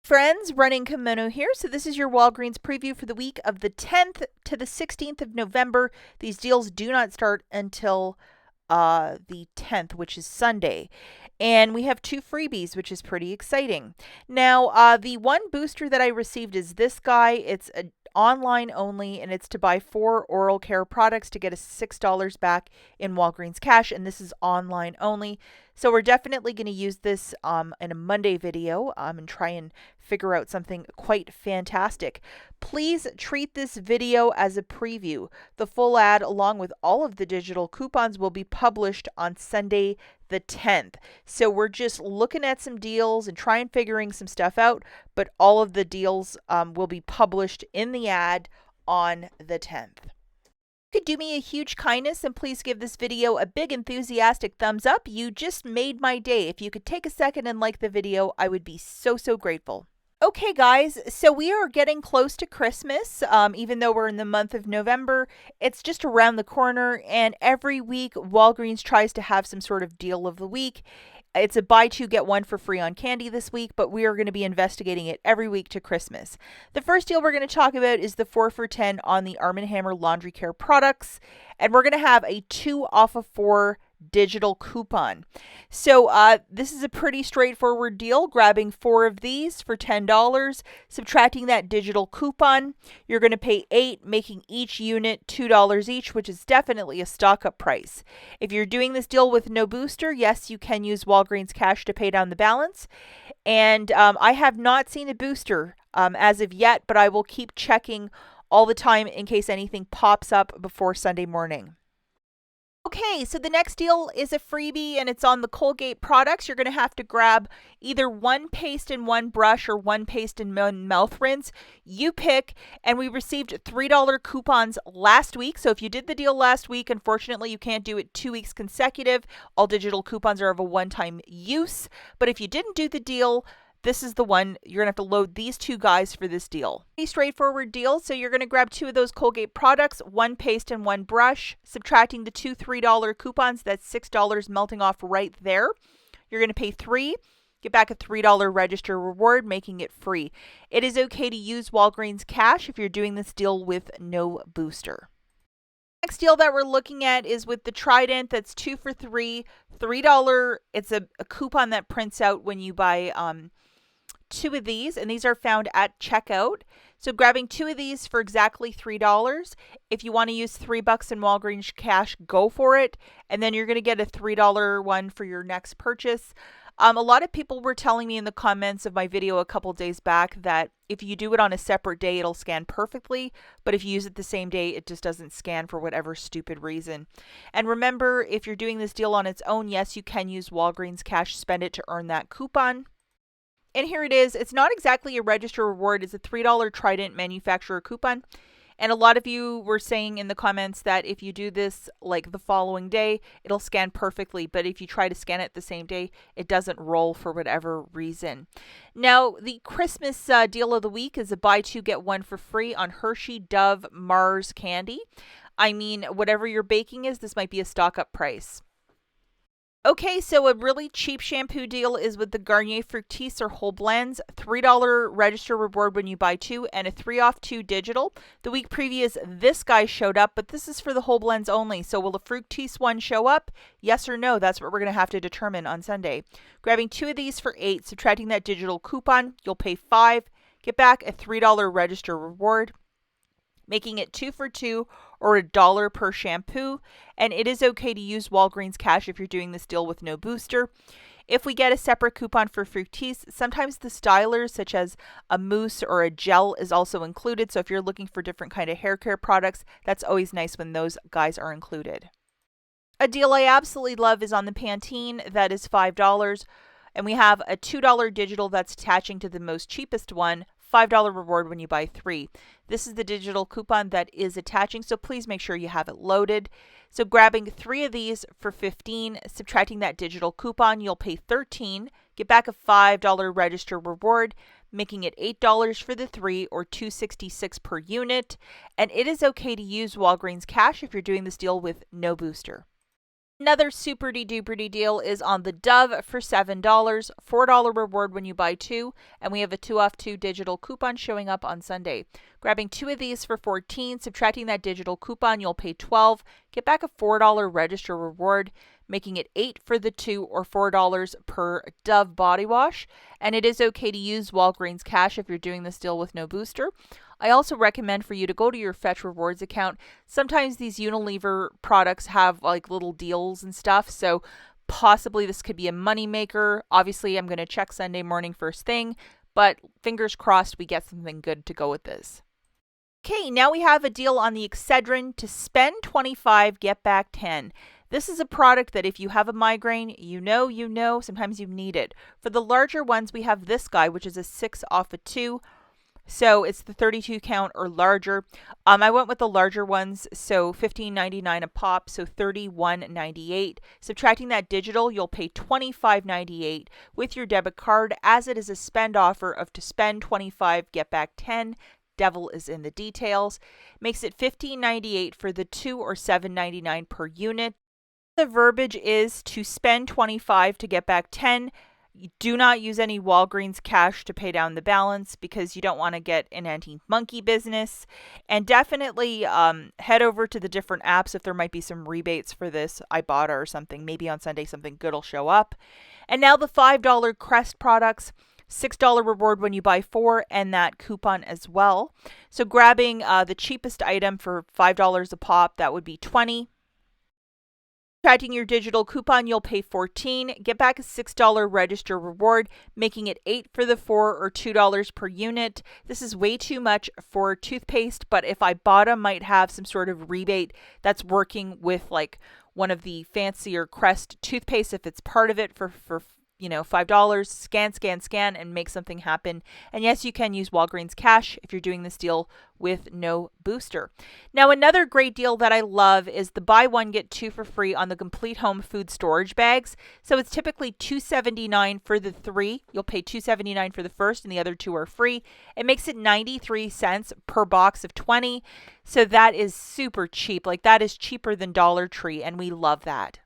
Friends, Running Kimono here. So this is your Walgreens preview for the week of the 10th to the 16th of November. These deals do not start until the 10th, which is Sunday. And we have 2 freebies, which is pretty exciting. Now, the one booster that I received is this guy. It's online only, and it's to buy 4 oral care products to get a $6 back in Walgreens cash, and this is online only. So we're definitely going to use this in a Monday video and try and figure out something quite fantastic. Please treat this video as a preview. The full ad, along with all of the digital coupons, will be published on Sunday the 10th. So we're just looking at some deals and trying figuring some stuff out, but all of the deals will be published in the ad on the 10th. Could do me a huge kindness and please give this video a big enthusiastic thumbs up. You just made my day. If you could take a second and like the video, I would be so grateful. Okay guys, so we are getting close to Christmas, even though we're in the month of November. It's just around the corner, and every week Walgreens tries to have some sort of deal of the week. It's a buy 2 get 1 for free on candy this week, but we are going to be investigating it every week to Christmas. The first deal we're going to talk about is the 4 for $10 on the Arm & Hammer laundry care products, and we're going to have a 2 off of 4 digital coupon. So this is a pretty straightforward deal. Grabbing 4 of these for $10, subtracting that digital coupon, you're going to pay 8, making each unit $2 each, which is definitely a stock up price. If you're doing this deal with no booster, yes, you can use Walgreens cash to pay down the balance. And I have not seen a booster as of yet, but I will keep checking all the time in case anything pops up before Sunday morning. Okay, so the next deal is a freebie, and it's on the Colgate products. You're going to have to grab either 1 paste and 1 brush or 1 paste and 1 mouth rinse. You pick, and we received $3 coupons last week. So if you did the deal last week, unfortunately, you can't do it 2 weeks consecutive. All digital coupons are of a one-time use. But if you didn't do the deal, this is the one. You're going to have to load these 2 guys for this deal. Pretty straightforward deal. So you're going to grab 2 of those Colgate products, 1 paste and 1 brush, subtracting the 2 $3 coupons. That's $6 melting off right there. You're going to pay 3, get back a $3 register reward, making it free. It is okay to use Walgreens cash if you're doing this deal with no booster. Next deal that we're looking at is with the Trident. That's 2 for $3, $3. It's a coupon that prints out when you buy 2 of these, and these are found at checkout. So grabbing 2 of these for exactly $3. If you want to use $3 in Walgreens cash, go for it. And then you're going to get a $3 one for your next purchase. A lot of people were telling me in the comments of my video a couple days back that if you do it on a separate day, it'll scan perfectly. But if you use it the same day, it just doesn't scan for whatever stupid reason. And remember, if you're doing this deal on its own, yes, you can use Walgreens cash, spend it to earn that coupon. And here it is. It's not exactly a register reward. It's a $3 Trident manufacturer coupon. And a lot of you were saying in the comments that if you do this like the following day, it'll scan perfectly. But if you try to scan it the same day, it doesn't roll for whatever reason. Now, the Christmas deal of the week is a buy 2 get 1 for free on Hershey, Dove, Mars candy. I mean, whatever your baking is, this might be a stock up price. Okay, so a really cheap shampoo deal is with the Garnier Fructis or Whole Blends. $3 register reward when you buy 2 and a 3 off 2 digital. The week previous, this guy showed up, but this is for the Whole Blends only. So will the Fructis one show up? Yes or no? That's what we're going to have to determine on Sunday. Grabbing 2 of these for 8, subtracting that digital coupon, you'll pay 5, get back a $3 register reward, making it 2 for 2 or $1 per shampoo. And it is okay to use Walgreens cash if you're doing this deal with no booster. If we get a separate coupon for Fructis, sometimes the stylers such as a mousse or a gel is also included. So if you're looking for different kind of hair care products, that's always nice when those guys are included. A deal I absolutely love is on the Pantene. That is $5. And we have a $2 digital that's attaching to the most cheapest one. $5 reward when you buy 3. This is the digital coupon that is attaching, so please make sure you have it loaded. So grabbing 3 of these for 15, subtracting that digital coupon, you'll pay 13, get back a $5 register reward, making it $8 for the 3 or $2.66 per unit. And it is okay to use Walgreens cash if you're doing this deal with no booster. Another super duper deal is on the Dove for $7, $4 reward when you buy two, and we have a 2 off 2 digital coupon showing up on Sunday. Grabbing two of these for $14, subtracting that digital coupon, you'll pay $12, get back a $4 register reward, making it $8 for the two or $4 per Dove body wash. And it is okay to use Walgreens cash if you're doing this deal with no booster. I also recommend for you to go to your Fetch Rewards account. Sometimes these Unilever products have like little deals and stuff, so possibly this could be a money maker. Obviously, I'm going to check Sunday morning first thing, but fingers crossed we get something good to go with this. Okay, now we have a deal on the Excedrin to spend 25, get back 10. This is a product that if you have a migraine, you know, sometimes you need it. For the larger ones, we have this guy, which is a 6 off a 2. So it's the 32 count or larger. I went with the larger ones, so $15.99 a pop, so $31.98. Subtracting that digital, you'll pay $25.98 with your debit card, as it is a spend offer of to spend 25, get back 10. Devil is in the details. Makes it $15.98 for the two or $7.99 per unit. The verbiage is to spend 25 to get back 10. You do not use any Walgreens cash to pay down the balance because you don't want to get in any monkey business. And definitely head over to the different apps if there might be some rebates for this IBOTTA or something. Maybe on Sunday something good will show up. And now the $5 Crest products. $6 reward when you buy four, and that coupon as well. So grabbing the cheapest item for $5 a pop, that would be $20. Subtracting your digital coupon, you'll pay $14. Get back a $6 register reward, making it $8 for the four or $2 per unit. This is way too much for toothpaste, but if IBOTTA might have some sort of rebate that's working with like one of the fancier Crest toothpaste, if it's part of it for $5, scan, and make something happen. And yes, you can use Walgreens cash if you're doing this deal with no booster. Now, another great deal that I love is the buy one, get two for free on the complete home food storage bags. So it's typically $2.79 for the three. You'll pay $2.79 for the first, and the other two are free. It makes it 93 cents per box of 20. So that is super cheap. Like, that is cheaper than Dollar Tree, and we love that.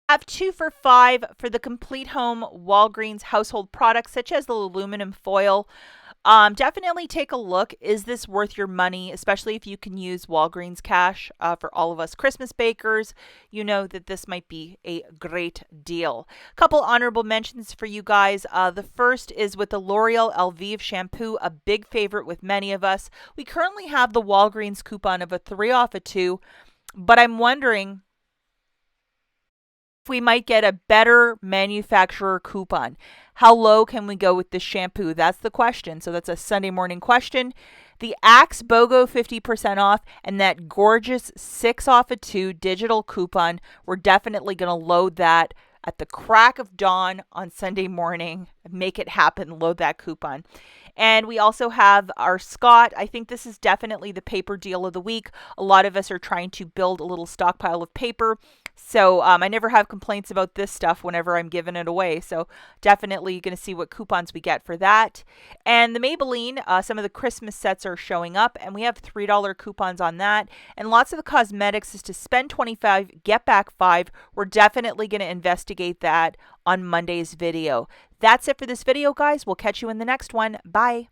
Have 2 for $5 for the complete home Walgreens household products, such as the aluminum foil. Definitely take a look. Is this worth your money, especially if you can use Walgreens cash? For all of us Christmas bakers, you know that this might be a great deal. Couple honorable mentions for you guys. The first is with the L'Oreal Elvive shampoo, a big favorite with many of us. We currently have the Walgreens coupon of a 3 off a 2, but I'm wondering if we might get a better manufacturer coupon. How low can we go with this shampoo? That's the question. So that's a Sunday morning question. The Axe BOGO 50% off and that gorgeous 6 off a 2 digital coupon. We're definitely going to load that at the crack of dawn on Sunday morning. Make it happen. Load that coupon. And we also have our Scott. I think this is definitely the paper deal of the week. A lot of us are trying to build a little stockpile of paper. So I never have complaints about this stuff whenever I'm giving it away. So definitely going to see what coupons we get for that. And the Maybelline, some of the Christmas sets are showing up, and we have $3 coupons on that. And lots of the cosmetics is to spend 25, get back 5. We're definitely going to investigate that on Monday's video. That's it for this video, guys. We'll catch you in the next one. Bye.